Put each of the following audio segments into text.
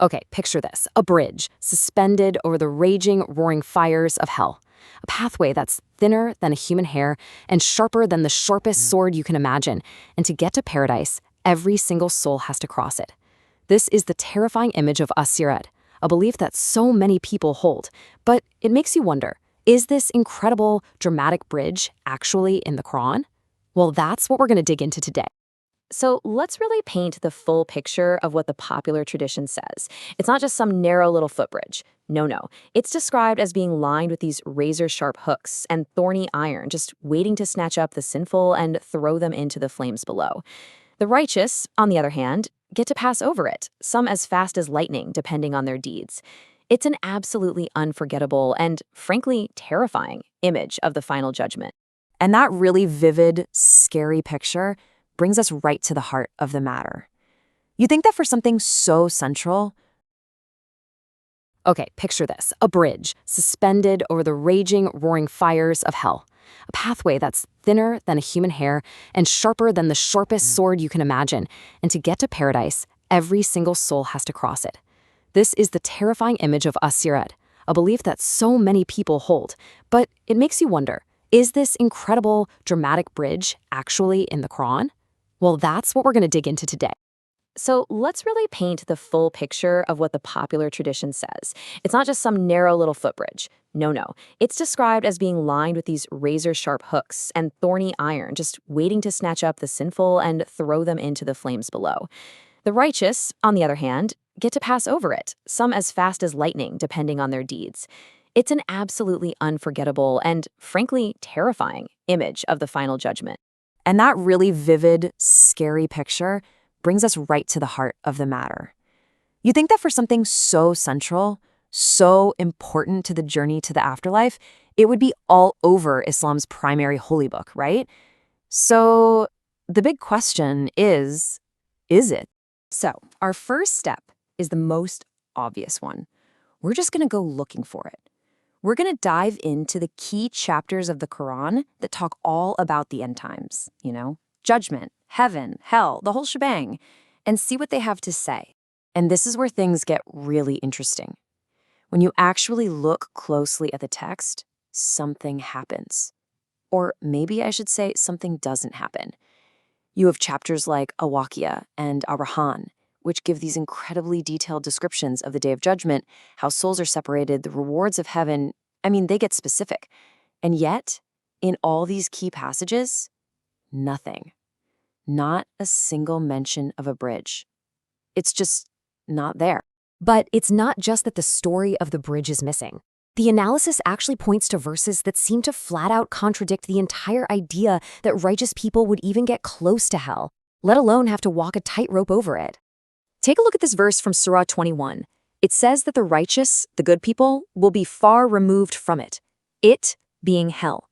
Okay, picture this. A bridge suspended over the raging, roaring fires of hell. A pathway that's thinner than a human hair and sharper than the sharpest sword you can imagine. And to get to paradise, every single soul has to cross it. This is the terrifying image of As-Sirat, a belief that so many people hold. But it makes you wonder, is this incredible, dramatic bridge actually in the Quran? Well, that's what we're going to dig into today. So let's really paint the full picture of what the popular tradition says. It's not just some narrow little footbridge. No. It's described as being lined with these razor-sharp hooks and thorny iron, just waiting to snatch up the sinful and throw them into the flames below. The righteous, on the other hand, get to pass over it, some as fast as lightning, depending on their deeds. It's an absolutely unforgettable and, frankly, terrifying image of the final judgment. And that really vivid, scary picture brings us right to the heart of the matter. You think that for something so central... Okay, picture this. A bridge suspended over the raging, roaring fires of hell. A pathway that's thinner than a human hair and sharper than the sharpest sword you can imagine. And to get to paradise, every single soul has to cross it. This is the terrifying image of As-Sirat, a belief that so many people hold. But it makes you wonder, is this incredible, dramatic bridge actually in the Quran? Well, that's what we're going to dig into today. So let's really paint the full picture of what the popular tradition says. It's not just some narrow little footbridge. No. It's described as being lined with these razor-sharp hooks and thorny iron, just waiting to snatch up the sinful and throw them into the flames below. The righteous, on the other hand, get to pass over it, some as fast as lightning, depending on their deeds. It's an absolutely unforgettable and, frankly, terrifying image of the final judgment. And that really vivid, scary picture brings us right to the heart of the matter. You think that for something so central, so important to the journey to the afterlife, it would be all over Islam's primary holy book, right? So the big question is it? So our first step is the most obvious one. We're just going to go looking for it. We're going to dive into the key chapters of the Quran that talk all about the end times, judgment, heaven, hell, the whole shebang, and see what they have to say. And this is where things get really interesting. When you actually look closely at the text, something happens. Or maybe I should say something doesn't happen. You have chapters like Al-Waqiah and Ar-Rahman, which give these incredibly detailed descriptions of the Day of Judgment, how souls are separated, the rewards of heaven. They get specific. And yet, in all these key passages, nothing. Not a single mention of a bridge. It's just not there. But it's not just that the story of the bridge is missing. The analysis actually points to verses that seem to flat out contradict the entire idea that righteous people would even get close to hell, let alone have to walk a tightrope over it. Take a look at this verse from Surah 21. It says that the righteous, the good people, will be far removed from it being hell.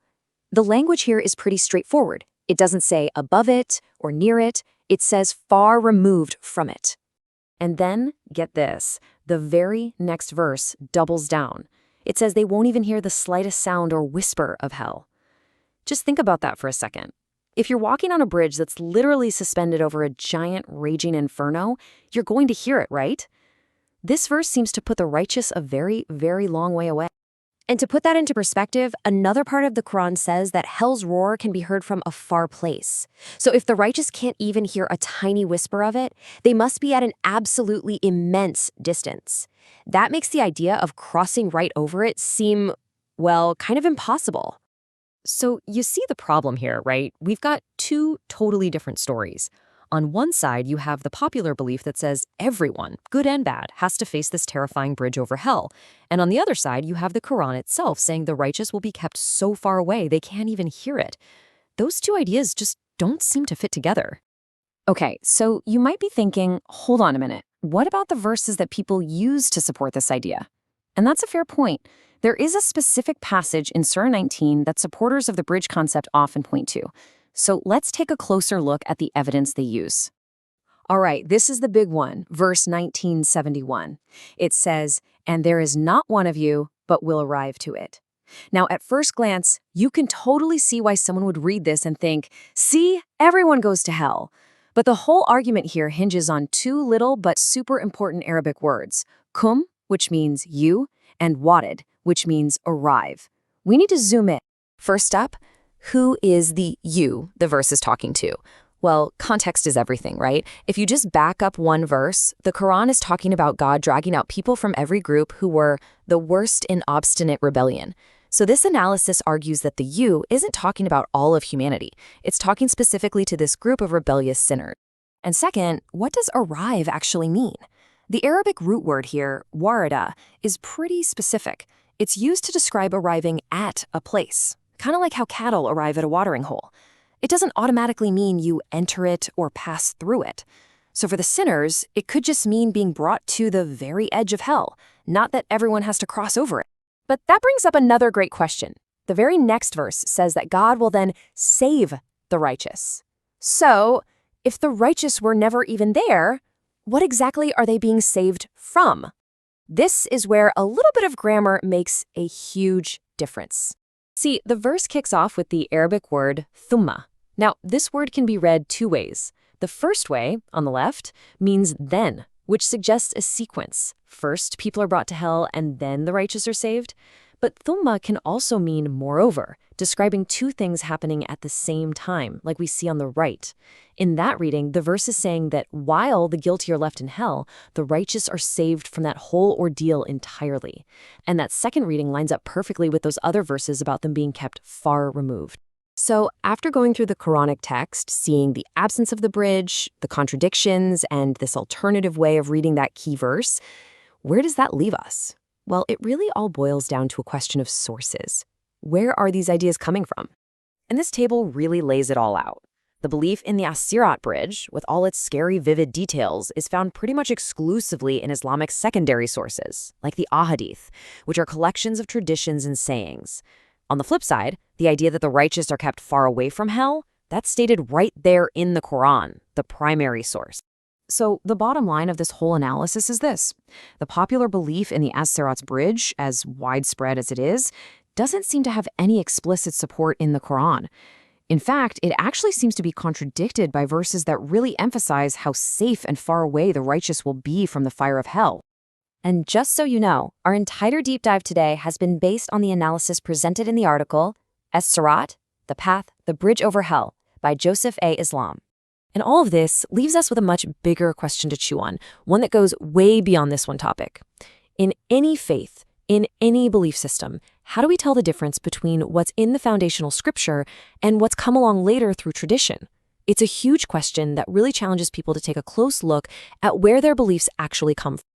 The language here is pretty straightforward. It doesn't say above it or near it. It says far removed from it. And then, get this, the very next verse doubles down. It says they won't even hear the slightest sound or whisper of hell. Just think about that for a second. If you're walking on a bridge that's literally suspended over a giant raging inferno, you're going to hear it, right? This verse seems to put the righteous a very, very long way away. And to put that into perspective, another part of the Quran says that hell's roar can be heard from a far place. So if the righteous can't even hear a tiny whisper of it, they must be at an absolutely immense distance. That makes the idea of crossing right over it seem, well, kind of impossible. So you see the problem here, right? We've got two totally different stories. On one side, you have the popular belief that says everyone, good and bad, has to face this terrifying bridge over hell. And on the other side, you have the Quran itself saying the righteous will be kept so far away they can't even hear it. Those two ideas just don't seem to fit together. Okay, so you might be thinking, hold on a minute. What about the verses that people use to support this idea? And that's a fair point. There is a specific passage in Surah 19 that supporters of the bridge concept often point to. So let's take a closer look at the evidence they use. All right, this is the big one, verse 1971. It says, "And there is not one of you, but will arrive to it." Now, at first glance, you can totally see why someone would read this and think, see, everyone goes to hell. But the whole argument here hinges on two little but super important Arabic words, kum, which means you, and warid, which means arrive. We need to zoom in. First up, who is the you the verse is talking to? Well, context is everything, right? If you just back up one verse, the Quran is talking about God dragging out people from every group who were the worst in obstinate rebellion. So this analysis argues that the you isn't talking about all of humanity. It's talking specifically to this group of rebellious sinners. And second, what does arrive actually mean? The Arabic root word here, warada, is pretty specific. It's used to describe arriving at a place, kind of like how cattle arrive at a watering hole. It doesn't automatically mean you enter it or pass through it. So for the sinners, it could just mean being brought to the very edge of hell, not that everyone has to cross over it. But that brings up another great question. The very next verse says that God will then save the righteous. So, if the righteous were never even there, what exactly are they being saved from? This is where a little bit of grammar makes a huge difference. See, the verse kicks off with the Arabic word thumma. Now, this word can be read two ways. The first way, on the left, means then, which suggests a sequence. First, people are brought to hell, and then the righteous are saved. But thumma can also mean moreover, describing two things happening at the same time, like we see on the right. In that reading, the verse is saying that while the guilty are left in hell, the righteous are saved from that whole ordeal entirely. And that second reading lines up perfectly with those other verses about them being kept far removed. So after going through the Quranic text, seeing the absence of the bridge, the contradictions, and this alternative way of reading that key verse, where does that leave us? Well, it really all boils down to a question of sources. Where are these ideas coming from? And this table really lays it all out. The belief in the As-Sirat bridge, with all its scary, vivid details, is found pretty much exclusively in Islamic secondary sources, like the Ahadith, which are collections of traditions and sayings. On the flip side, the idea that the righteous are kept far away from hell, that's stated right there in the Quran, the primary source. So the bottom line of this whole analysis is this. The popular belief in the As-Sirat's bridge, as widespread as it is, doesn't seem to have any explicit support in the Quran. In fact, it actually seems to be contradicted by verses that really emphasize how safe and far away the righteous will be from the fire of hell. And just so you know, our entire deep dive today has been based on the analysis presented in the article, As-Sirat, The Path, The Bridge Over Hell, by Joseph A. Islam. And all of this leaves us with a much bigger question to chew on, one that goes way beyond this one topic. In any faith, in any belief system, how do we tell the difference between what's in the foundational scripture and what's come along later through tradition? It's a huge question that really challenges people to take a close look at where their beliefs actually come from.